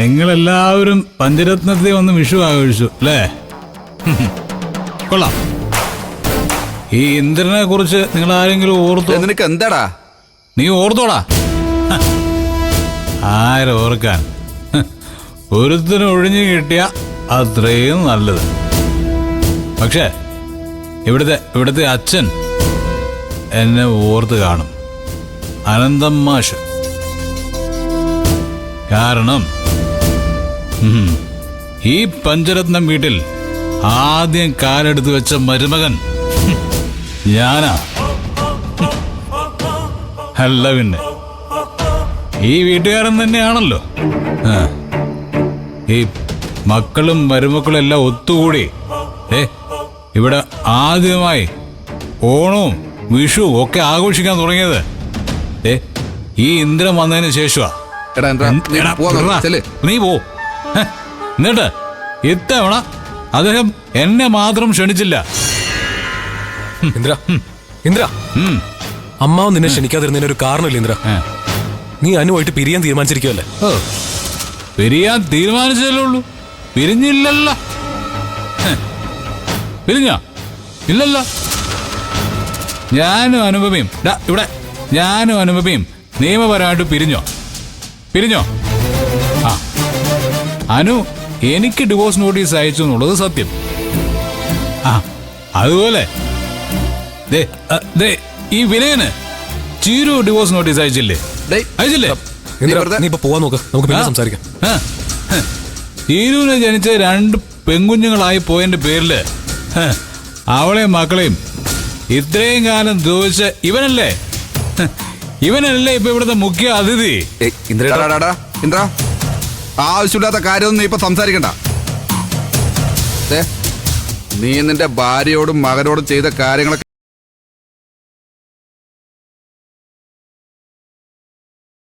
നിങ്ങളെല്ലാവരും പഞ്ചരത്നത്തെ ഒന്ന് വിഷു ആഘോഷിച്ചു അല്ലേ? കൊള്ളാം. ഈ ഇന്ദ്രനെ കുറിച്ച് നിങ്ങൾ ആരെങ്കിലും ഓർത്തോ? നിനക്ക് എന്താടാ? നീ ഓർത്തോടാ. ആരോർക്കാൻ? ഒരുത്തിന് ഒഴിഞ്ഞു കിട്ടിയ അത്രയും നല്ലത്. പക്ഷേ ഇവിടുത്തെ അച്ഛൻ എന്നെ ഓർത്ത് കാണും, അനന്തം മാഷ്. കാരണം ഈ പഞ്ചരത്നം വീട്ടിൽ ആദ്യം കാലെടുത്ത് വെച്ച മരുമകൻ ഞാനാ. അല്ല പിന്നെ ഈ വീട്ടുകാരൻ തന്നെയാണല്ലോ. ഈ മക്കളും മരുമക്കളും എല്ലാം ഒത്തുകൂടി ഇവിടെ ആദ്യമായി ഓണവും വിഷുവും ഒക്കെ ആഘോഷിക്കാൻ തുടങ്ങിയത് ഈ ഇന്ദ്രൻ വന്നതിന് ശേഷമാ. നീ പോ. എന്നിട്ട് ഇത്തവണ അദ്ദേഹം എന്നെ മാത്രം ക്ഷണിച്ചില്ല. ഇന്ദ്ര, അമ്മാവ് നിന്നെ ക്ഷണിക്കാതിരുന്നതിന് ഒരു കാരണമില്ല ഇന്ദ്ര. നീ അനുവായിട്ട് പിരിയാൻ തീരുമാനിച്ചിരിക്കുവല്ലേ? പിരിയാൻ തീരുമാനിച്ചതല്ലേ ഉള്ളൂ, പിരിഞ്ഞില്ലല്ല. പിരിഞ്ഞോ? ഇല്ലല്ല. ഞാനും അനുപമയും നിയമപരമായിട്ട് പിരിഞ്ഞോ? ആ, അനു എനിക്ക് ഡിവോഴ്സ് നോട്ടീസ് അയച്ചു എന്നുള്ളത് സത്യം. ആ, അതുപോലെ ഈ വിനയന് ചീരു ഡിവോഴ്സ് നോട്ടീസ് അയച്ചില്ലേ? നീ ഇപ്പൊ പോവാൻ നോക്ക്, നമുക്ക് പിന്നെ സംസാരിക്കാം. ചീരുവിനെ ജനിച്ച 2 പെൺകുഞ്ഞുങ്ങളായി പോയതിന്റെ പേരില് അവളെയും മക്കളെയും ഇത്രയും കാലം ദ്രോഹിച്ച ഇവനല്ലേ ഇപ്പൊ ഇവിടുത്തെ മുഖ്യ അതിഥി. ഇന്ദ്ര, ആവശ്യമില്ലാത്ത കാര്യമൊന്നും നീ ഇപ്പൊ സംസാരിക്കണ്ട. നീ നിന്റെ ഭാര്യയോടും മകനോടും ചെയ്ത കാര്യങ്ങളൊക്കെ